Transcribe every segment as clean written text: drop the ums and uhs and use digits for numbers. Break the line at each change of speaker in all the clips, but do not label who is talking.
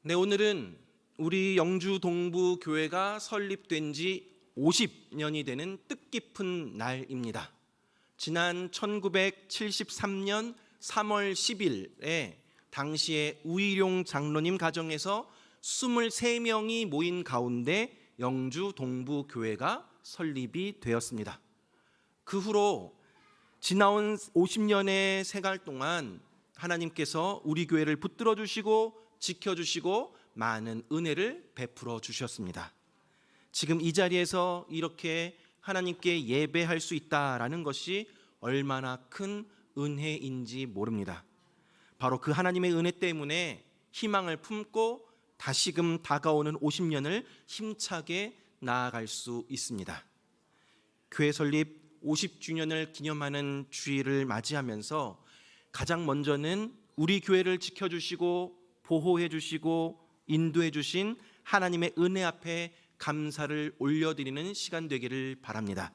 네, 오늘은 우리 영주 동부 교회가 설립된 지 50년이 되는 뜻깊은 날입니다. 지난 1973년 3월 10일에 당시에 우일용 장로님 가정에서 23명이 모인 가운데 영주 동부 교회가 설립이 되었습니다. 그 후로 지나온 50년의 생활 동안 하나님께서 우리 교회를 붙들어 주시고 지켜주시고 많은 은혜를 베풀어 주셨습니다. 지금 이 자리에서 이렇게 하나님께 예배할 수 있다라는 것이 얼마나 큰 은혜인지 모릅니다. 바로 그 하나님의 은혜 때문에 희망을 품고 다시금 다가오는 50년을 힘차게 나아갈 수 있습니다. 교회 설립 50주년을 기념하는 주일을 맞이하면서 가장 먼저는 우리 교회를 지켜주시고 보호해 주시고 인도해 주신 하나님의 은혜 앞에 감사를 올려드리는 시간 되기를 바랍니다.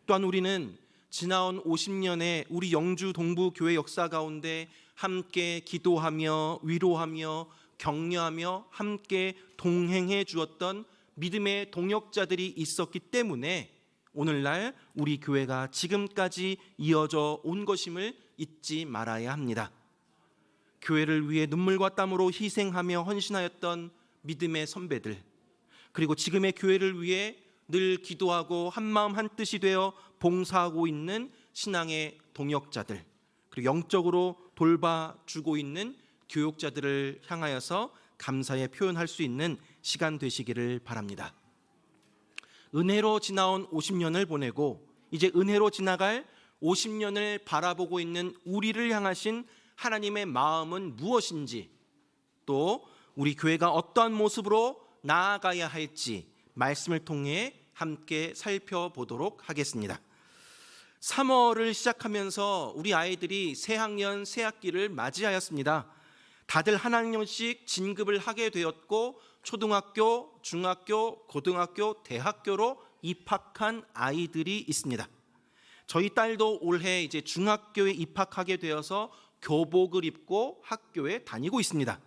또한 우리는 지나온 50년의 우리 영주 동부 교회 역사 가운데 함께 기도하며 위로하며 격려하며 함께 동행해 주었던 믿음의 동역자들이 있었기 때문에 오늘날 우리 교회가 지금까지 이어져 온 것임을 잊지 말아야 합니다. 교회를 위해 눈물과 땀으로 희생하며 헌신하였던 믿음의 선배들, 그리고 지금의 교회를 위해 늘 기도하고 한마음 한뜻이 되어 봉사하고 있는 신앙의 동역자들, 그리고 영적으로 돌봐주고 있는 교육자들을 향하여서 감사의 표현할 수 있는 시간 되시기를 바랍니다. 은혜로 지나온 50년을 보내고 이제 은혜로 지나갈 50년을 바라보고 있는 우리를 향하신 하나님의 마음은 무엇인지, 또 우리 교회가 어떠한 모습으로 나아가야 할지 말씀을 통해 함께 살펴보도록 하겠습니다. 3월을 시작하면서 우리 아이들이 새학년 새학기를 맞이하였습니다. 다들 한 학년씩 진급을 하게 되었고 초등학교, 중학교, 고등학교, 대학교로 입학한 아이들이 있습니다. 저희 딸도 올해 이제 중학교에 입학하게 되어서 교복을 입고 학교에 다니고 있습니다.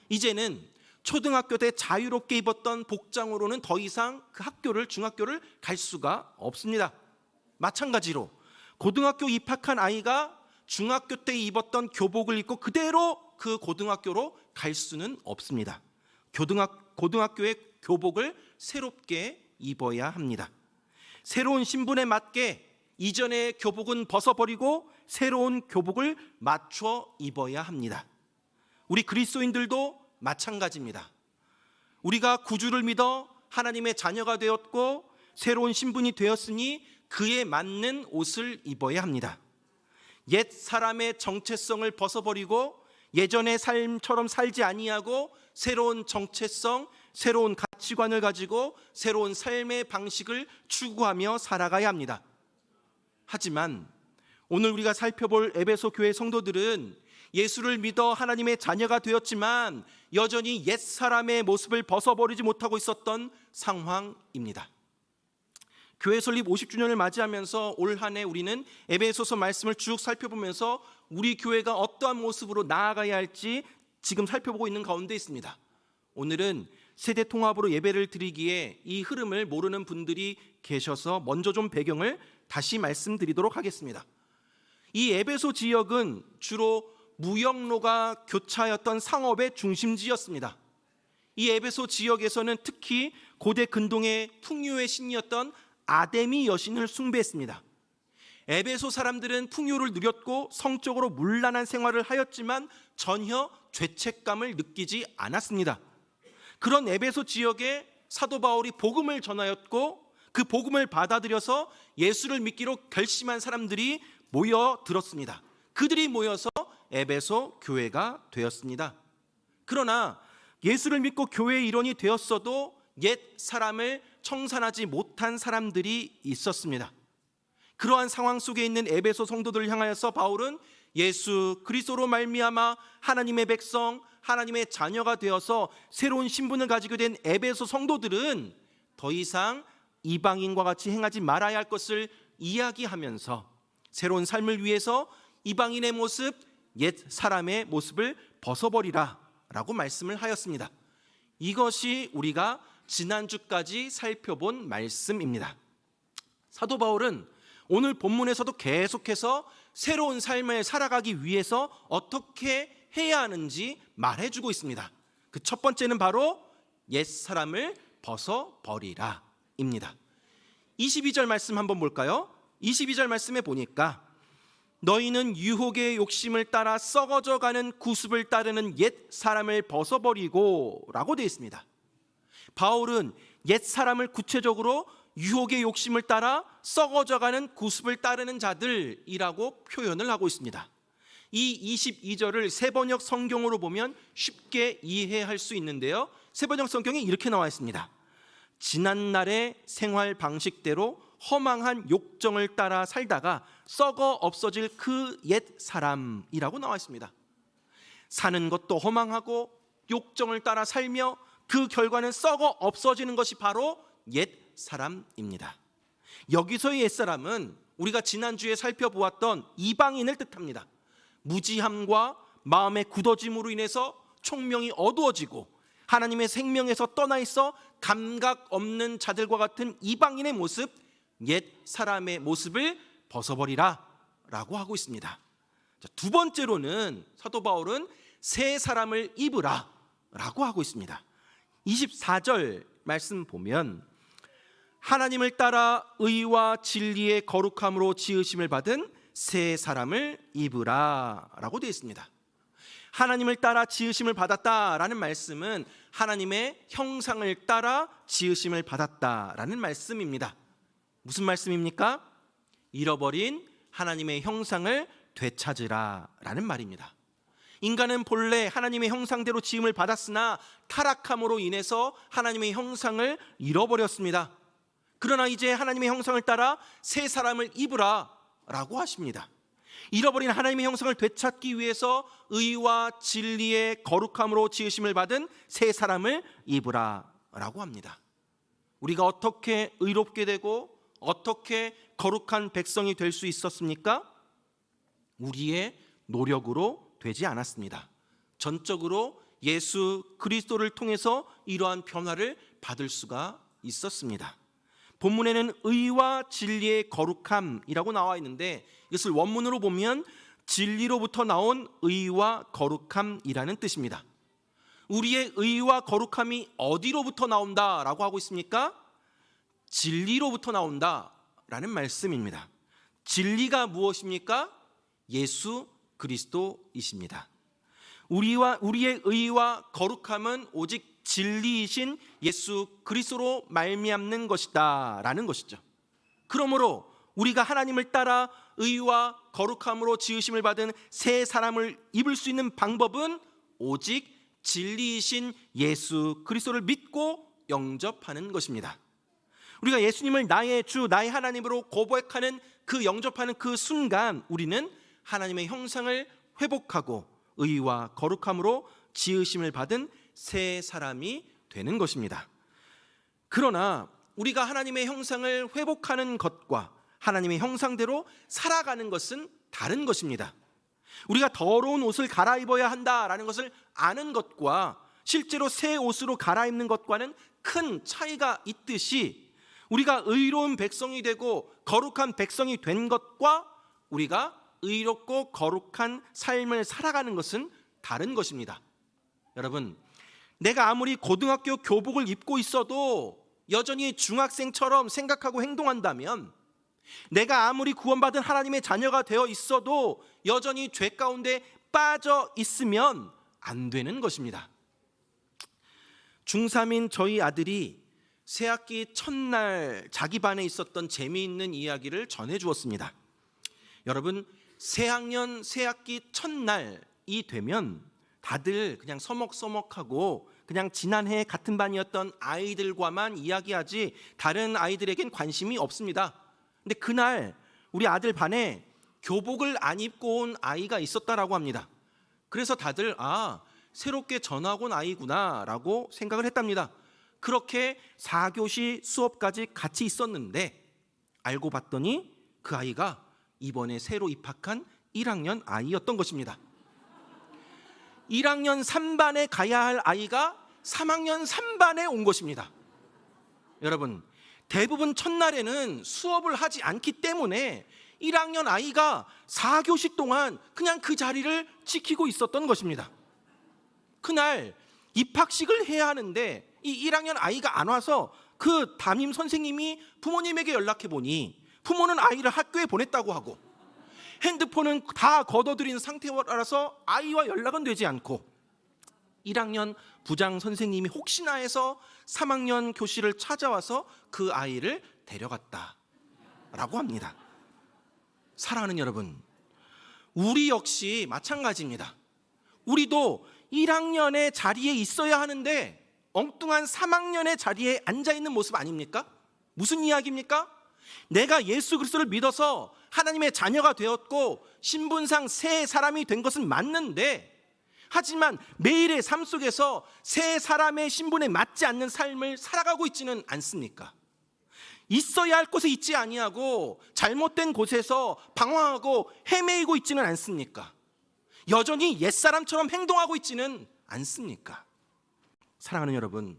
이제는 초등학교 때 자유롭게 입었던 복장으로는 더 이상 그 학교를, 중학교를 갈 수가 없습니다. 마찬가지로 고등학교 입학한 아이가 중학교 때 입었던 교복을 입고 그대로 그 고등학교로 갈 수는 없습니다. 고등학교의 교복을 새롭게 입어야 합니다. 새로운 신분에 맞게 이전의 교복은 벗어버리고 새로운 교복을 맞춰 입어야 합니다. 우리 그리스도인들도 마찬가지입니다. 우리가 구주를 믿어 하나님의 자녀가 되었고 새로운 신분이 되었으니 그에 맞는 옷을 입어야 합니다. 옛 사람의 정체성을 벗어버리고 예전의 삶처럼 살지 아니하고 새로운 정체성, 새로운 가치관을 가지고 새로운 삶의 방식을 추구하며 살아가야 합니다. 하지만 오늘 우리가 살펴볼 에베소 교회 성도들은 예수를 믿어 하나님의 자녀가 되었지만 여전히 옛 사람의 모습을 벗어버리지 못하고 있었던 상황입니다. 교회 설립 50주년을 맞이하면서 올 한 해 우리는 에베소서 말씀을 쭉 살펴보면서 우리 교회가 어떠한 모습으로 나아가야 할지 지금 살펴보고 있는 가운데 있습니다. 오늘은 세대 통합으로 예배를 드리기에 이 흐름을 모르는 분들이 계셔서 먼저 좀 배경을 다시 말씀드리도록 하겠습니다. 이 에베소 지역은 주로 무역로가 교차였던 상업의 중심지였습니다. 이 에베소 지역에서는 특히 고대 근동의 풍요의 신이었던 아데미 여신을 숭배했습니다. 에베소 사람들은 풍요를 누렸고 성적으로 문란한 생활을 하였지만 전혀 죄책감을 느끼지 않았습니다. 그런 에베소 지역에 사도 바울이 복음을 전하였고 그 복음을 받아들여서 예수를 믿기로 결심한 사람들이 모여들었습니다. 그들이 모여서 에베소 교회가 되었습니다. 그러나 예수를 믿고 교회의 일원이 되었어도 옛 사람을 청산하지 못한 사람들이 있었습니다. 그러한 상황 속에 있는 에베소 성도들을 향하여서 바울은 예수 그리스도로 말미암아 하나님의 백성, 하나님의 자녀가 되어서 새로운 신분을 가지게 된 에베소 성도들은 더 이상 이방인과 같이 행하지 말아야 할 것을 이야기하면서 새로운 삶을 위해서 이방인의 모습, 옛 사람의 모습을 벗어버리라 라고 말씀을 하였습니다. 이것이 우리가 지난주까지 살펴본 말씀입니다. 사도 바울은 오늘 본문에서도 계속해서 새로운 삶을 살아가기 위해서 어떻게 해야 하는지 말해주고 있습니다. 그 첫 번째는 바로 옛사람을 벗어버리라 입니다. 22절 말씀 한번 볼까요? 22절 말씀에 보니까 너희는 유혹의 욕심을 따라 썩어져가는 구습을 따르는 옛사람을 벗어버리고 라고 되어 있습니다. 바울은 옛사람을 구체적으로 유혹의 욕심을 따라 썩어져가는 구습을 따르는 자들이라고 표현을 하고 있습니다. 이 22절을 세번역 성경으로 보면 쉽게 이해할 수 있는데요, 세번역 성경에 이렇게 나와 있습니다. 지난날의 생활 방식대로 허망한 욕정을 따라 살다가 썩어 없어질 그 옛사람이라고 나와 있습니다. 사는 것도 허망하고 욕정을 따라 살며 그 결과는 썩어 없어지는 것이 바로 옛사람입니다. 여기서의 옛사람은 우리가 지난주에 살펴보았던 이방인을 뜻합니다. 무지함과 마음의 굳어짐으로 인해서 총명이 어두워지고 하나님의 생명에서 떠나 있어 감각 없는 자들과 같은 이방인의 모습, 옛사람의 모습을 벗어버리라 라고 하고 있습니다. 두 번째로는 사도 바울은 새 사람을 입으라 라고 하고 있습니다. 24절 말씀 보면 하나님을 따라 의와 진리의 거룩함으로 지으심을 받은 새 사람을 입으라 라고 되어 있습니다. 하나님을 따라 지으심을 받았다라는 말씀은 하나님의 형상을 따라 지으심을 받았다라는 말씀입니다. 무슨 말씀입니까? 잃어버린 하나님의 형상을 되찾으라 라는 말입니다. 인간은 본래 하나님의 형상대로 지음을 받았으나 타락함으로 인해서 하나님의 형상을 잃어버렸습니다. 그러나 이제 하나님의 형상을 따라 새 사람을 입으라 라고 하십니다. 잃어버린 하나님의 형상을 되찾기 위해서 의와 진리의 거룩함으로 지으심을 받은 새 사람을 입으라 라고 합니다. 우리가 어떻게 의롭게 되고 어떻게 거룩한 백성이 될 수 있었습니까? 우리의 노력으로 되지 않았습니다. 전적으로 예수 그리스도를 통해서 이러한 변화를 받을 수가 있었습니다. 본문에는 의와 진리의 거룩함이라고 나와 있는데 이것을 원문으로 보면 진리로부터 나온 의와 거룩함이라는 뜻입니다. 우리의 의와 거룩함이 어디로부터 나온다라고 하고 있습니까? 진리로부터 나온다라는 말씀입니다. 진리가 무엇입니까? 예수 그리스도이십니다. 우리의 의와 거룩함은 오직 진리이신 예수 그리스도로 말미암는 것이다 라는 것이죠. 그러므로 우리가 하나님을 따라 의와 거룩함으로 지으심을 받은 새 사람을 입을 수 있는 방법은 오직 진리이신 예수 그리스도를 믿고 영접하는 것입니다. 우리가 예수님을 나의 주, 나의 하나님으로 고백하는 그 영접하는 그 순간 우리는 하나님의 형상을 회복하고 의와 거룩함으로 지으심을 받은 새 사람이 되는 것입니다. 그러나 우리가 하나님의 형상을 회복하는 것과 하나님의 형상대로 살아가는 것은 다른 것입니다. 우리가 더러운 옷을 갈아입어야 한다라는 것을 아는 것과 실제로 새 옷으로 갈아입는 것과는 큰 차이가 있듯이 우리가 의로운 백성이 되고 거룩한 백성이 된 것과 우리가 의롭고 거룩한 삶을 살아가는 것은 다른 것입니다. 여러분, 내가 아무리 고등학교 교복을 입고 있어도 여전히 중학생처럼 생각하고 행동한다면, 내가 아무리 구원받은 하나님의 자녀가 되어 있어도 여전히 죄 가운데 빠져 있으면 안 되는 것입니다. 중3인 저희 아들이 새학기 첫날 자기 반에 있었던 재미있는 이야기를 전해주었습니다. 여러분, 새학년 새학기 첫날이 되면 다들 그냥 서먹서먹하고 그냥 지난해 같은 반이었던 아이들과만 이야기하지 다른 아이들에겐 관심이 없습니다. 근데 그날 우리 아들 반에 교복을 안 입고 온 아이가 있었다라고 합니다. 그래서 다들 새롭게 전학 온 아이구나 라고 생각을 했답니다. 그렇게 4교시 수업까지 같이 있었는데 알고 봤더니 그 아이가 이번에 새로 입학한 1학년 아이였던 것입니다. 1학년 3반에 가야 할 아이가 3학년 3반에 온 것입니다. 여러분, 대부분 첫날에는 수업을 하지 않기 때문에 1학년 아이가 4교시 동안 그냥 그 자리를 지키고 있었던 것입니다. 그날 입학식을 해야 하는데 이 1학년 아이가 안 와서 그 담임 선생님이 부모님에게 연락해 보니 부모는 아이를 학교에 보냈다고 하고 핸드폰은 다 걷어들인 상태라서 아이와 연락은 되지 않고 1학년 부장 선생님이 혹시나 해서 3학년 교실을 찾아와서 그 아이를 데려갔다라고 합니다. 사랑하는 여러분, 우리 역시 마찬가지입니다. 우리도 1학년의 자리에 있어야 하는데 엉뚱한 3학년의 자리에 앉아있는 모습 아닙니까? 무슨 이야기입니까? 내가 예수 그리스도를 믿어서 하나님의 자녀가 되었고 신분상 새 사람이 된 것은 맞는데, 하지만 매일의 삶 속에서 새 사람의 신분에 맞지 않는 삶을 살아가고 있지는 않습니까? 있어야 할 곳에 있지 아니하고 잘못된 곳에서 방황하고 헤매이고 있지는 않습니까? 여전히 옛사람처럼 행동하고 있지는 않습니까? 사랑하는 여러분,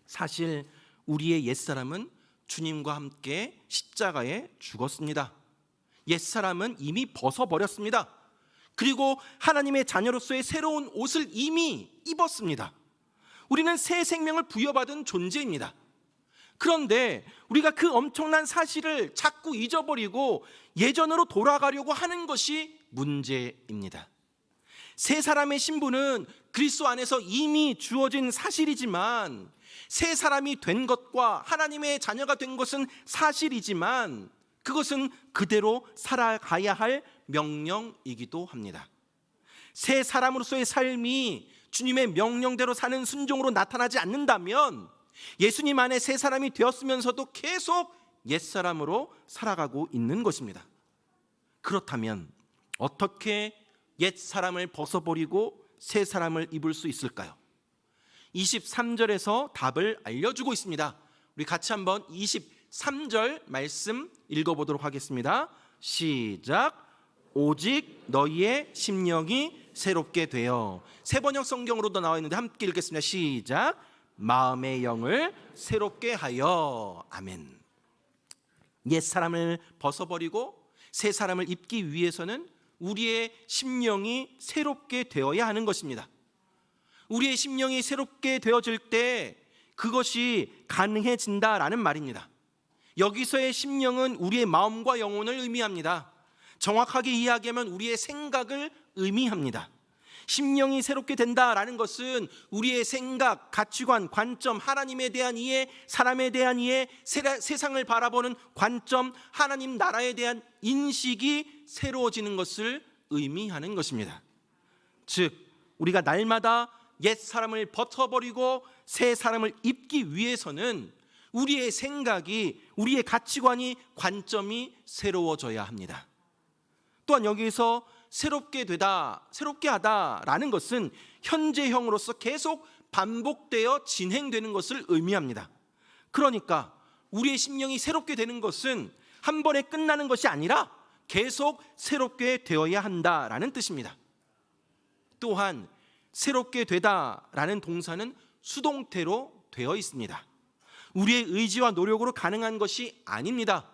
사실 우리의 옛사람은 주님과 함께 십자가에 죽었습니다. 옛사람은 이미 벗어버렸습니다. 그리고 하나님의 자녀로서의 새로운 옷을 이미 입었습니다. 우리는 새 생명을 부여받은 존재입니다. 그런데 우리가 그 엄청난 사실을 자꾸 잊어버리고 예전으로 돌아가려고 하는 것이 문제입니다. 새 사람의 신분은 그리스도 안에서 이미 주어진 사실이지만, 새 사람이 된 것과 하나님의 자녀가 된 것은 사실이지만 그것은 그대로 살아가야 할 명령이기도 합니다. 새 사람으로서의 삶이 주님의 명령대로 사는 순종으로 나타나지 않는다면 예수님 안에 새 사람이 되었으면서도 계속 옛사람으로 살아가고 있는 것입니다. 그렇다면 어떻게 옛사람을 벗어버리고 새 사람을 입을 수 있을까요? 23절에서 답을 알려주고 있습니다. 우리 같이 한번 23절 말씀 읽어보도록 하겠습니다. 시작. 오직 너희의 심령이 새롭게 되어. 세 번역 성경으로도 나와 있는데 함께 읽겠습니다. 시작. 마음의 영을 새롭게 하여. 아멘. 옛사람을 벗어버리고 새 사람을 입기 위해서는 우리의 심령이 새롭게 되어야 하는 것입니다. 우리의 심령이 새롭게 되어질 때 그것이 가능해진다라는 말입니다. 여기서의 심령은 우리의 마음과 영혼을 의미합니다. 정확하게 이야기하면 우리의 생각을 의미합니다. 심령이 새롭게 된다라는 것은 우리의 생각, 가치관, 관점, 하나님에 대한 이해, 사람에 대한 이해, 세상을 바라보는 관점, 하나님 나라에 대한 인식이 새로워지는 것을 의미하는 것입니다. 즉, 우리가 날마다 옛 사람을 벗어버리고 새 사람을 입기 위해서는 우리의 생각이, 우리의 가치관이, 관점이 새로워져야 합니다. 또한 여기서 새롭게 되다, 새롭게 하다라는 것은 현재형으로서 계속 반복되어 진행되는 것을 의미합니다. 그러니까 우리의 심령이 새롭게 되는 것은 한 번에 끝나는 것이 아니라 계속 새롭게 되어야 한다라는 뜻입니다. 또한 새롭게 되다라는 동사는 수동태로 되어 있습니다. 우리의 의지와 노력으로 가능한 것이 아닙니다.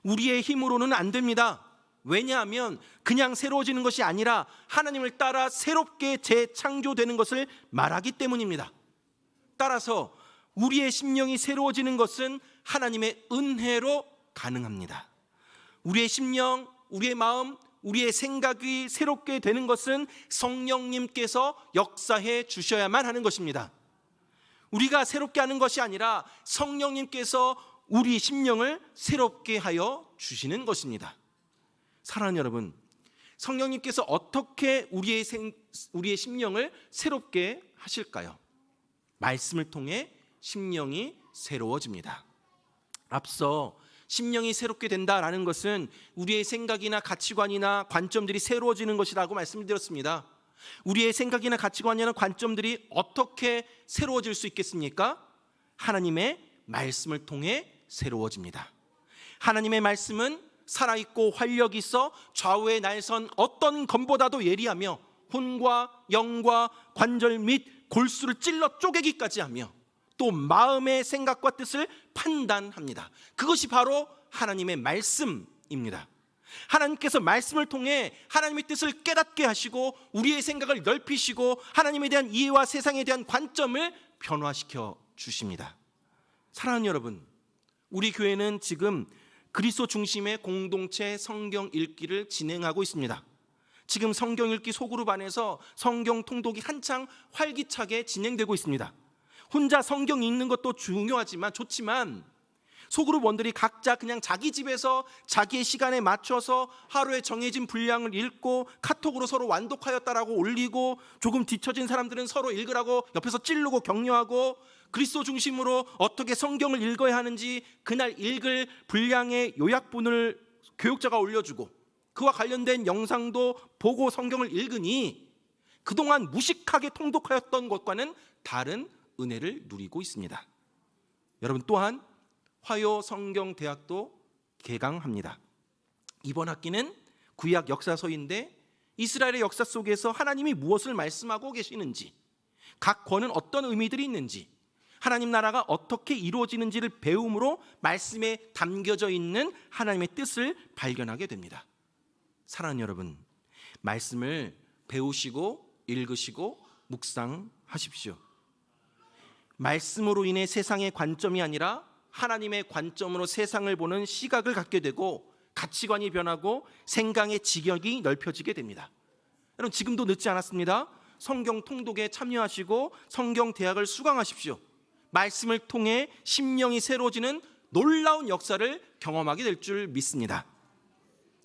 우리의 힘으로는 안 됩니다. 왜냐하면 그냥 새로워지는 것이 아니라 하나님을 따라 새롭게 재창조되는 것을 말하기 때문입니다. 따라서 우리의 심령이 새로워지는 것은 하나님의 은혜로 가능합니다. 우리의 심령, 우리의 마음, 우리의 생각이 새롭게 되는 것은 성령님께서 역사해 주셔야만 하는 것입니다. 우리가 새롭게 하는 것이 아니라 성령님께서 우리 심령을 새롭게 하여 주시는 것입니다. 사랑하는 여러분, 성령님께서 어떻게 우리의 심령을 새롭게 하실까요? 말씀을 통해 심령이 새로워집니다. 앞서 심령이 새롭게 된다라는 것은 우리의 생각이나 가치관이나 관점들이 새로워지는 것이라고 말씀드렸습니다. 우리의 생각이나 가치관이나 관점들이 어떻게 새로워질 수 있겠습니까? 하나님의 말씀을 통해 새로워집니다. 하나님의 말씀은 살아있고 활력이 있어 좌우에 날선 어떤 검보다도 예리하며 魂과 영과 관절 및 골수를 찔러 쪼개기까지 하며 또 마음의 생각과 뜻을 판단합니다. 그것이 바로 하나님의 말씀입니다. 하나님께서 말씀을 통해 하나님의 뜻을 깨닫게 하시고 우리의 생각을 넓히시고 하나님에 대한 이해와 세상에 대한 관점을 변화시켜 주십니다. 사랑하는 여러분, 우리 교회는 지금 그리스도 중심의 공동체 성경 읽기를 진행하고 있습니다. 지금 성경 읽기 소그룹 안에서 성경 통독이 한창 활기차게 진행되고 있습니다. 혼자 성경 읽는 것도 중요하지만 좋지만 소그룹원들이 각자 그냥 자기 집에서 자기의 시간에 맞춰서 하루에 정해진 분량을 읽고 카톡으로 서로 완독하였다라고 올리고 조금 뒤처진 사람들은 서로 읽으라고 옆에서 찌르고 격려하고 그리스도 중심으로 어떻게 성경을 읽어야 하는지 그날 읽을 분량의 요약본을 교육자가 올려주고 그와 관련된 영상도 보고 성경을 읽으니 그동안 무식하게 통독하였던 것과는 다른 은혜를 누리고 있습니다. 여러분, 또한 화요 성경대학도 개강합니다. 이번 학기는 구약 역사서인데 이스라엘의 역사 속에서 하나님이 무엇을 말씀하고 계시는지, 각 권은 어떤 의미들이 있는지, 하나님 나라가 어떻게 이루어지는지를 배움으로 말씀에 담겨져 있는 하나님의 뜻을 발견하게 됩니다. 사랑하는 여러분, 말씀을 배우시고 읽으시고 묵상하십시오. 말씀으로 인해 세상의 관점이 아니라 하나님의 관점으로 세상을 보는 시각을 갖게 되고 가치관이 변하고 생각의 지경이 넓혀지게 됩니다. 여러분, 지금도 늦지 않았습니다. 성경 통독에 참여하시고 성경 대학을 수강하십시오. 말씀을 통해 심령이 새로워지는 놀라운 역사를 경험하게 될 줄 믿습니다.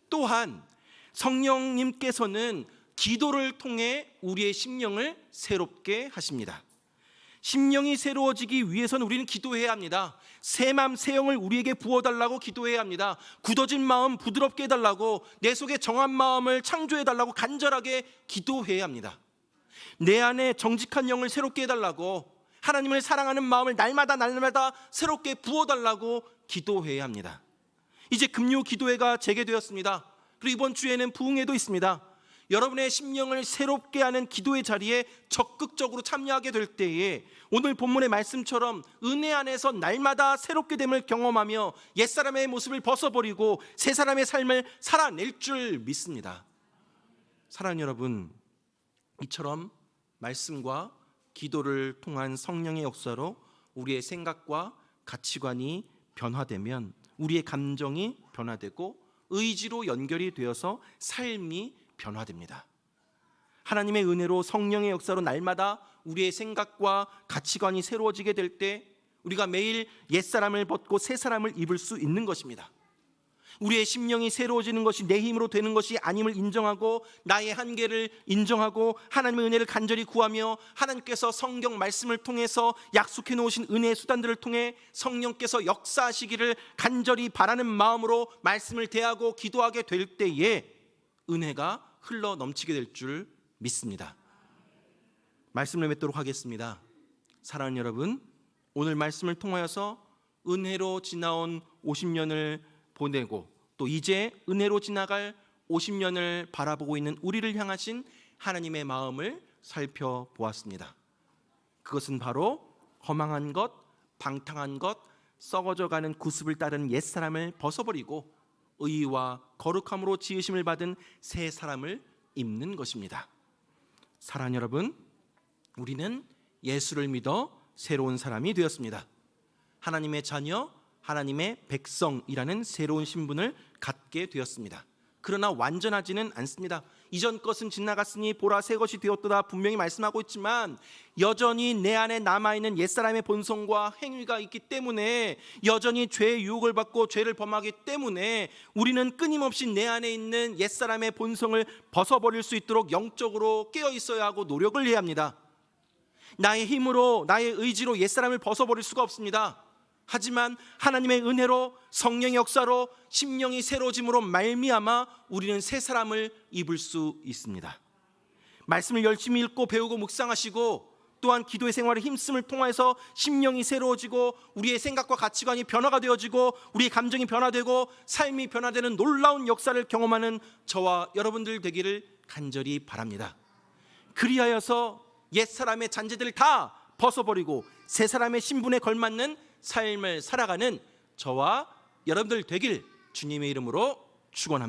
또한 성령님께서는 기도를 통해 우리의 심령을 새롭게 하십니다. 심령이 새로워지기 위해서는 우리는 기도해야 합니다. 새 마음 새 영을 우리에게 부어달라고 기도해야 합니다. 굳어진 마음 부드럽게 해달라고, 내 속에 정한 마음을 창조해달라고 간절하게 기도해야 합니다. 내 안에 정직한 영을 새롭게 해달라고, 하나님을 사랑하는 마음을 날마다 새롭게 부어달라고 기도해야 합니다. 이제 금요 기도회가 재개되었습니다. 그리고 이번 주에는 부흥회도 있습니다. 여러분의 심령을 새롭게 하는 기도의 자리에 적극적으로 참여하게 될 때에 오늘 본문의 말씀처럼 은혜 안에서 날마다 새롭게 됨을 경험하며 옛사람의 모습을 벗어버리고 새 사람의 삶을 살아낼 줄 믿습니다. 사랑하는 여러분, 이처럼 말씀과 기도를 통한 성령의 역사로 우리의 생각과 가치관이 변화되면 우리의 감정이 변화되고 의지로 연결이 되어서 삶이 변화됩니다. 하나님의 은혜로 성령의 역사로 날마다 우리의 생각과 가치관이 새로워지게 될 때 우리가 매일 옛사람을 벗고 새사람을 입을 수 있는 것입니다. 우리의 심령이 새로워지는 것이 내 힘으로 되는 것이 아님을 인정하고 나의 한계를 인정하고 하나님의 은혜를 간절히 구하며 하나님께서 성경 말씀을 통해서 약속해 놓으신 은혜의 수단들을 통해 성령께서 역사하시기를 간절히 바라는 마음으로 말씀을 대하고 기도하게 될 때에 은혜가 흘러 넘치게 될 줄 믿습니다. 말씀을 맺도록 하겠습니다. 사랑하는 여러분, 오늘 말씀을 통하여서 은혜로 지나온 50년을 보내고 또 이제 은혜로 지나갈 50년을 바라보고 있는 우리를 향하신 하나님의 마음을 살펴보았습니다. 그것은 바로 허망한 것, 방탕한 것, 썩어져가는 구습을 따르는 옛사람을 벗어버리고 의와 거룩함으로 지으심을 받은 새 사람을 입는 것입니다. 사랑하는 여러분, 우리는 예수를 믿어 새로운 사람이 되었습니다. 하나님의 자녀, 하나님의 백성이라는 새로운 신분을 갖게 되었습니다. 그러나 완전하지는 않습니다. 이전 것은 지나갔으니 보라 새 것이 되었도다 분명히 말씀하고 있지만 여전히 내 안에 남아있는 옛사람의 본성과 행위가 있기 때문에 여전히 죄의 유혹을 받고 죄를 범하기 때문에 우리는 끊임없이 내 안에 있는 옛사람의 본성을 벗어버릴 수 있도록 영적으로 깨어 있어야 하고 노력을 해야 합니다. 나의 힘으로 나의 의지로 옛사람을 벗어버릴 수가 없습니다. 하지만 하나님의 은혜로 성령의 역사로 심령이 새로워짐으로 말미암아 우리는 새 사람을 입을 수 있습니다. 말씀을 열심히 읽고 배우고 묵상하시고 또한 기도의 생활에 힘씀을 통해서 심령이 새로워지고 우리의 생각과 가치관이 변화가 되어지고 우리의 감정이 변화되고 삶이 변화되는 놀라운 역사를 경험하는 저와 여러분들 되기를 간절히 바랍니다. 그리하여서 옛사람의 잔재들을 다 벗어버리고 새 사람의 신분에 걸맞는 삶을 살아가는 저와 여러분들 되길 주님의 이름으로 축원합니다.